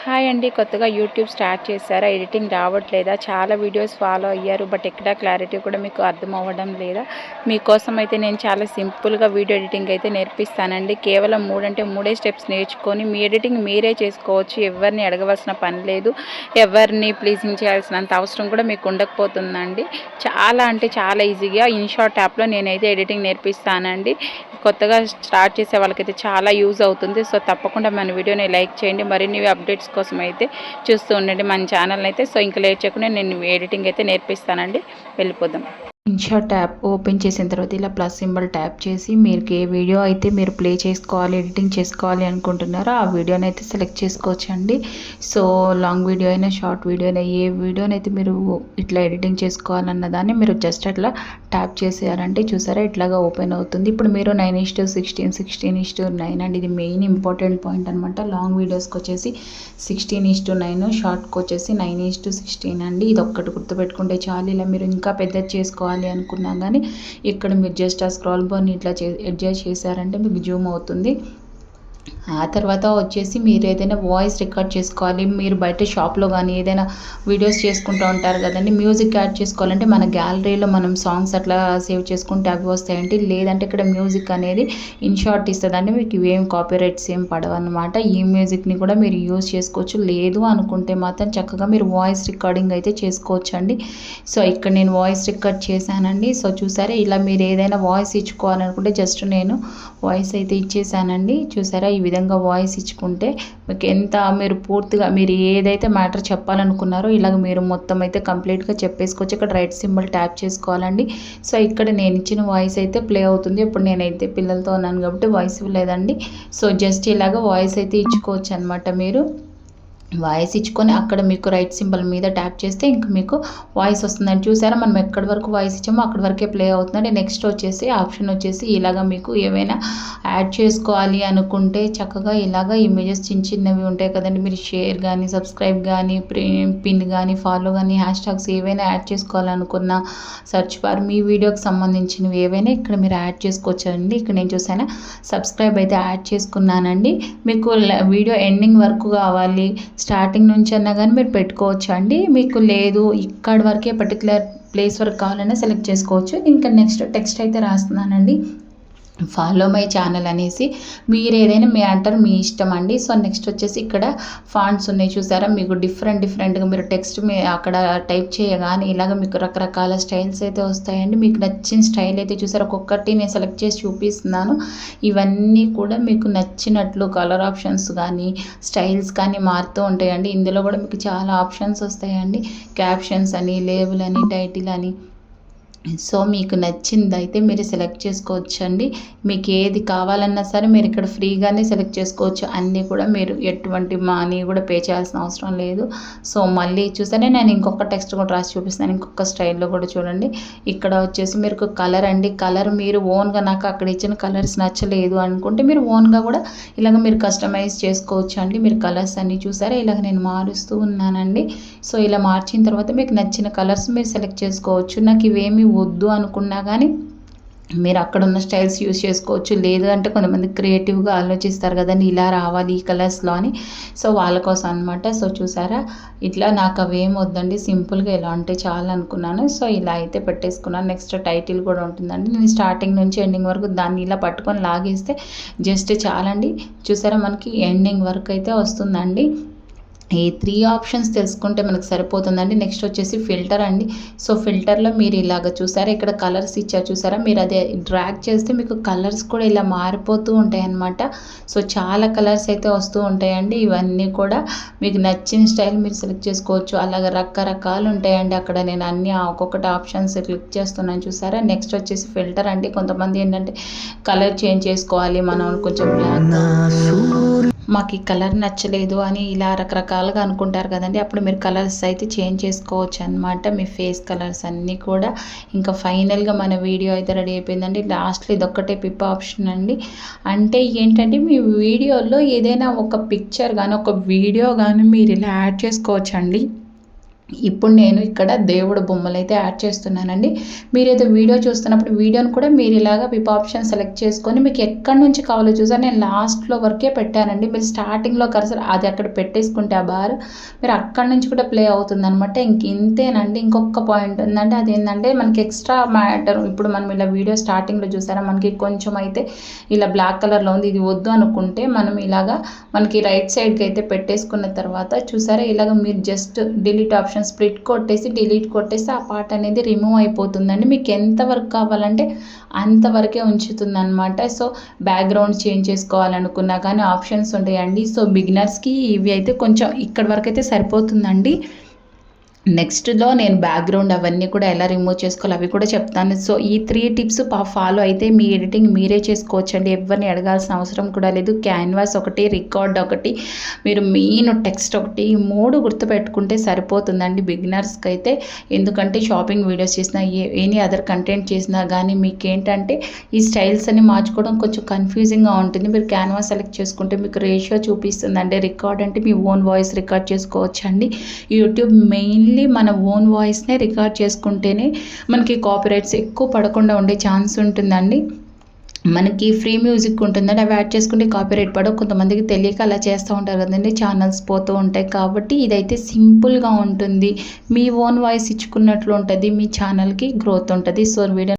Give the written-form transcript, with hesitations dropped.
Hi అండి. కొత్తగా YouTube start చేశారా? ఎడిటింగ్ రావట్లేదా? చాలా వీడియోస్ ఫాలో అయ్యారు. బట్ ఎక్కడ క్లారిటీ కూడా మీకు అర్థం అవ్వడం లేదా? మీకోసం అయితే నేను చాలా సింపుల్గా వీడియో ఎడిటింగ్ అయితే నేర్పిస్తానండి. కేవలం 3 స్టెప్స్ నేర్చుకొని మీ ఎడిటింగ్ మీరే చేసుకోవచ్చు. ఎవరిని అడగవలసిన పని లేదు. ఎవరిని ప్లీజింగ్ చేయాల్సినంత అవసరం కూడా మీకు ఉండకపోతుందండి. చాలా ఈజీగా ఇన్‌షాట్ యాప్‌లో నేనైతే ఎడిటింగ్ నేర్పిస్తానండి. కొత్తగా స్టార్ట్ చేసే వాళ్ళకైతే చాలా యూజ్ అవుతుంది. సో తప్పకుండా మన వీడియోని లైక్ చేయండి. మరిన్ని అప్డేట్స్ కోసం అయితే చూస్తూ ఉండండి మన ఛానల్ అయితే. సో ఇంకా లేట్ చేయకుండా నేను ఎడిటింగ్ అయితే నేర్పిస్తానండి. వెళ్ళిపోదాం. ఇన్‌షాట్ యాప్ ఓపెన్ చేసిన తర్వాత ఇలా ప్లస్ సింబల్ ట్యాప్ చేసి మీరు ఏ వీడియో అయితే మీరు ప్లే చేసుకోవాలి, ఎడిటింగ్ చేసుకోవాలి అనుకుంటున్నారో ఆ వీడియోని అయితే సెలెక్ట్ చేసుకోవచ్చండి. సో లాంగ్ వీడియో అయినా షార్ట్ వీడియో అయినా ఏ వీడియోనైతే మీరు ఇట్లా ఎడిటింగ్ చేసుకోవాలన్న దాన్ని మీరు జస్ట్ అట్లా ట్యాప్ చేసారంటే చూసారా ఇట్లాగా ఓపెన్ అవుతుంది. ఇప్పుడు మీరు 9:16, 16:9 అండి. ఇది మెయిన్ ఇంపార్టెంట్ పాయింట్ అనమాట. లాంగ్ వీడియోస్కి వచ్చేసి 16:9, షార్ట్కి వచ్చేసి 9:16 అండి. ఇది ఒక్కటి గుర్తుపెట్టుకుంటే చాలు. ఇలా మీరు ఇంకా పెద్దది చేసుకోవాలి అనుకున్నా కానీ ఇక్కడ మీరు జస్ట్ ఆ స్క్రాల్ బార్ని ఇట్లా అడ్జస్ట్ చేశారంటే మీకు జూమ్ అవుతుంది. ఆ తర్వాత వచ్చేసి మీరు ఏదైనా వాయిస్ రికార్డ్ చేసుకోవాలి, మీరు బయట షాప్లో కానీ ఏదైనా వీడియోస్ చేసుకుంటూ ఉంటారు కదండి, మ్యూజిక్ యాడ్ చేసుకోవాలంటే మన గ్యాలరీలో మనం సాంగ్స్ అట్లా సేవ్ చేసుకుంటే అవి వస్తాయండి. లేదంటే ఇక్కడ మ్యూజిక్ అనేది ఇన్‌షాట్ ఇస్తుందండి. మీకు ఇవేం కాపీరైట్స్ ఏం పడవన్నమాట. ఈ మ్యూజిక్ని కూడా మీరు యూజ్ చేసుకోవచ్చు. లేదు అనుకుంటే మాత్రం చక్కగా మీరు వాయిస్ రికార్డింగ్ అయితే చేసుకోవచ్చు అండి. సో ఇక్కడ నేను వాయిస్ రికార్డ్ చేశానండి. సో చూసారా ఇలా మీరు ఏదైనా వాయిస్ ఇచ్చుకోవాలనుకుంటే జస్ట్ నేను వాయిస్ అయితే ఇచ్చేసానండి. చూసారా ఈ విధంగా వాయిస్ ఇచ్చుకుంటే మీకు ఎంత మీరు పూర్తిగా మీరు ఏదైతే మ్యాటర్ చెప్పాలనుకున్నారో ఇలాగ మీరు మొత్తం అయితే కంప్లీట్గా చెప్పేసుకోవచ్చు. ఇక్కడ రైట్ సింబల్ ట్యాప్ చేసుకోవాలండి. సో ఇక్కడ నేను ఇచ్చిన వాయిస్ అయితే ప్లే అవుతుంది. ఇప్పుడు నేనైతే పిల్లలతో ఉన్నాను కాబట్టి వాయిస్ ఇవ్వలేదండి. సో జస్ట్ ఇలాగ వాయిస్ అయితే ఇచ్చుకోవచ్చు అనమాట. మీరు వాయిస్ ఇచ్చుకొని అక్కడ మీకు రైట్ సింబల్ మీద ట్యాప్ చేస్తే ఇంక మీకు వాయిస్ వస్తుందండి. చూసారా మనం ఎక్కడి వరకు వాయిస్ ఇచ్చామో అక్కడి వరకే ప్లే అవుతుందండి. నెక్స్ట్ వచ్చేసి ఆప్షన్ వచ్చేసి ఇలాగ మీకు ఏవైనా యాడ్ చేసుకోవాలి అనుకుంటే చక్కగా ఇలాగ ఇమేజెస్ చిన్నవి ఉంటాయి కదండి, మీరు షేర్ కానీ సబ్స్క్రైబ్ కానీ పిన్ కానీ ఫాలో కానీ హ్యాష్ ట్యాగ్స్ ఏవైనా యాడ్ చేసుకోవాలనుకున్న సెర్చ్ బార్ మీ వీడియోకి సంబంధించినవి ఏవైనా ఇక్కడ మీరు యాడ్ చేసుకోవచ్చండి. ఇక్కడ నేను చూసాను సబ్స్క్రైబ్ అయితే యాడ్ చేసుకున్నానండి. మీకు వీడియో ఎండింగ్ వరకు కావాలి, స్టార్టింగ్ నుంచి అన్నా కానీ మీరు పెట్టుకోవచ్చు అండి. మీకు లేదు ఇక్కడ వరకే పర్టికులర్ ప్లేస్ వరకు కావాలన్నా సెలెక్ట్ చేసుకోవచ్చు. ఇంకా నెక్స్ట్ టెక్స్ట్ అయితే రాస్తున్నానండి, ఫాలో మై ఛానల్ అనేసి. మీరు ఏదైనా మీ అంటారు మీ ఇష్టం అండి. సో నెక్స్ట్ వచ్చేసి ఇక్కడ ఫాంట్స్ ఉన్నాయి చూసారా, మీకు డిఫరెంట్గా మీరు టెక్స్ట్ అక్కడ టైప్ చేయగానే ఇలాగ మీకు రకరకాల స్టైల్స్ అయితే వస్తాయండి. మీకు నచ్చిన స్టైల్ అయితే చూసారా, ఒక్కొక్కటి నేను సెలెక్ట్ చేసి చూపిస్తున్నాను. ఇవన్నీ కూడా మీకు నచ్చినట్లు కలర్ ఆప్షన్స్ కానీ స్టైల్స్ కానీ మారుతూ ఉంటాయండి. ఇందులో కూడా మీకు చాలా ఆప్షన్స్ వస్తాయండి, క్యాప్షన్స్ అని, లేబుల్ అని, టైటిల్ అని. సో మీకు నచ్చిందైతే మీరు సెలెక్ట్ చేసుకోవచ్చు అండి. మీకు ఏది కావాలన్నా సరే మీరు ఇక్కడ ఫ్రీగానే సెలెక్ట్ చేసుకోవచ్చు. అన్నీ కూడా మీరు ఎటువంటి మనీ కూడా పే చేయాల్సిన అవసరం లేదు. సో మళ్ళీ చూస్తేనే నేను ఇంకొక టెక్స్ట్ కూడా రాసి చూపిస్తాను, ఇంకొక స్టైల్లో కూడా చూడండి. ఇక్కడ వచ్చేసి మీరు కలర్ అండి, కలర్ మీరు ఓన్గా నాకు అక్కడ ఇచ్చిన కలర్స్ నచ్చలేదు అనుకుంటే మీరు ఓన్గా కూడా ఇలాగ మీరు కస్టమైజ్ చేసుకోవచ్చు అండి. మీరు కలర్స్ అన్నీ చూసారా ఇలాగ నేను మారుస్తూ ఉన్నానండి. సో ఇలా మార్చిన తర్వాత మీకు నచ్చిన కలర్స్ మీరు సెలెక్ట్ చేసుకోవచ్చు. నాకు ఇవేమి వద్దు అనుకున్నా కానీ మీరు అక్కడ ఉన్న స్టైల్స్ యూజ్ చేసుకోవచ్చు. లేదు అంటే కొంతమంది క్రియేటివ్గా ఆలోచిస్తారు కదండి, ఇలా రావాలి ఈ కలర్స్లో అని. సో వాళ్ళ కోసం అనమాట. సో చూసారా ఇట్లా నాకు అవేం వద్దండి, సింపుల్గా ఇలా ఉంటే చాలా అనుకున్నాను. సో ఇలా అయితే పెట్టేసుకున్నాను. నెక్స్ట్ టైటిల్ కూడా ఉంటుందండి. నేను స్టార్టింగ్ నుంచి ఎండింగ్ వరకు దాన్ని ఇలా పట్టుకొని లాగేస్తే జస్ట్ చాలండి. చూసారా మనకి ఎండింగ్ వరకు అయితే వస్తుందండి. ఈ 3 ఆప్షన్స్ తెలుసుకుంటే మనకు సరిపోతుందండి. నెక్స్ట్ వచ్చేసి ఫిల్టర్ అండి. సో ఫిల్టర్లో మీరు ఇలాగ చూసారా ఇక్కడ కలర్స్ ఇచ్చారు చూసారా, మీరు అదే డ్రాగ్ చేస్తే మీకు కలర్స్ కూడా ఇలా మారిపోతూ ఉంటాయి అన్నమాట. సో చాలా కలర్స్ అయితే వస్తూ ఉంటాయండి. ఇవన్నీ కూడా మీకు నచ్చిన స్టైల్ మీరు సెలెక్ట్ చేసుకోవచ్చు. అలాగే రకరకాలు ఉంటాయండి. అక్కడ నేను అన్ని ఒక్కొక్కటి ఆప్షన్స్ క్లిక్ చేస్తున్నాను చూసారా. నెక్స్ట్ వచ్చేసి ఫిల్టర్ అండి. కొంతమంది ఏంటంటే కలర్ చేంజ్ చేసుకోవాలి మనం, కొంచెం బ్లాక్ మాకు ఈ కలర్ నచ్చలేదు అని ఇలా రకరకాలుగా అనుకుంటారు కదండి. అప్పుడు మీరు కలర్స్ అయితే చేంజ్ చేసుకోవచ్చు అనమాట, మీ ఫేస్ కలర్స్ అన్నీ కూడా. ఇంకా ఫైనల్గా మన వీడియో అయితే రెడీ అయిపోయిందండి. లాస్ట్లో ఇదొక్కటే పిప్ ఆప్షన్ అండి. అంటే ఏంటంటే మీ వీడియోలో ఏదైనా ఒక పిక్చర్ కానీ ఒక వీడియో కానీ మీరు ఇలా యాడ్ చేసుకోవచ్చు అండి. ఇప్పుడు నేను ఇక్కడ దేవుడు బొమ్మలు అయితే యాడ్ చేస్తున్నానండి. మీరైతే వీడియో చూస్తున్నప్పుడు వీడియోని కూడా మీరు ఇలాగా విప్ ఆప్షన్ సెలెక్ట్ చేసుకొని మీకు ఎక్కడి నుంచి కావాలో చూసారు. నేను లాస్ట్లో వరకే పెట్టానండి. మీరు స్టార్టింగ్లో కర్సర్ అది అక్కడ పెట్టేసుకుంటే ఆ బార్ మీరు అక్కడి నుంచి కూడా ప్లే అవుతుందన్నమాట. ఇంతేనండి. ఇంకొక పాయింట్ ఉందంటే అదేంటంటే మనకి ఎక్స్ట్రా మ్యాటర్, ఇప్పుడు మనం ఇలా వీడియో స్టార్టింగ్లో చూసారా మనకి కొంచెం అయితే ఇలా బ్లాక్ కలర్లో ఉంది, ఇది వద్దు అనుకుంటే మనం ఇలాగా మనకి రైట్ సైడ్కి అయితే పెట్టేసుకున్న తర్వాత చూసారా ఇలాగ మీరు జస్ట్ డిలీట్ ఆప్షన్ స్ప్లిట్ కొట్టేసి డిలీట్ కొట్టేసి ఆ పార్ట్ అనేది రిమూవ్ అయిపోతుందండి. మీకు ఎంతవరకు కావాలంటే అంతవరకే ఉంచుతుంది అనమాట. సో బ్యాక్గ్రౌండ్ చేంజ్ చేసుకోవాలనుకున్నా కానీ ఆప్షన్స్ ఉంటాయండి. సో బిగినర్స్కి ఇవి అయితే కొంచెం ఇక్కడి వరకు అయితే సరిపోతుందండి. నెక్స్ట్లో నేను బ్యాక్గ్రౌండ్ అవన్నీ కూడా ఎలా రిమూవ్ చేసుకోవాలి అవి కూడా చెప్తాను. సో ఈ 3 టిప్స్ ఫాలో అయితే మీ ఎడిటింగ్ మీరే చేసుకోవచ్చండి. ఎవరిని అడగాల్సిన అవసరం కూడా లేదు. క్యాన్వాస్ ఒకటి, రికార్డ్ ఒకటి, మీరు మెయిన్ టెక్స్ట్ ఒకటి, ఈ 3 గుర్తుపెట్టుకుంటే సరిపోతుందండి బిగినర్స్కి అయితే. ఎందుకంటే షాపింగ్ వీడియోస్ చేసినా ఎనీ అదర్ కంటెంట్ చేసినా కానీ మీకు ఏంటంటే ఈ స్టైల్స్ అన్ని మార్చుకోవడం కొంచెం కన్ఫ్యూజింగ్గా ఉంటుంది. మీరు క్యాన్వాస్ సెలెక్ట్ చేసుకుంటే మీకు రేషియో చూపిస్తుంది. అంటే రికార్డ్ అంటే మీ ఓన్ వాయిస్ రికార్డ్ చేసుకోవచ్చండి. యూట్యూబ్ మెయిన్లీ మన ఓన్ వాయిస్నే రికార్డ్ చేసుకుంటేనే మనకి కాపీరైట్స్ ఎక్కువ పడకుండా ఉండే ఛాన్స్ ఉంటుందండి. మనకి ఫ్రీ మ్యూజిక్ ఉంటుందండి, అవి యాడ్ చేసుకుంటే కాపీరైట్ పడవు. కొంతమందికి తెలియక అలా చేస్తూ ఉంటారు కదండి, ఛానల్స్ పోతూ ఉంటాయి. కాబట్టి ఇదైతే సింపుల్గా ఉంటుంది. మీ ఓన్ వాయిస్ ఇచ్చుకున్నట్లు ఉంటుంది, మీ ఛానల్కి గ్రోత్ ఉంటుంది. So video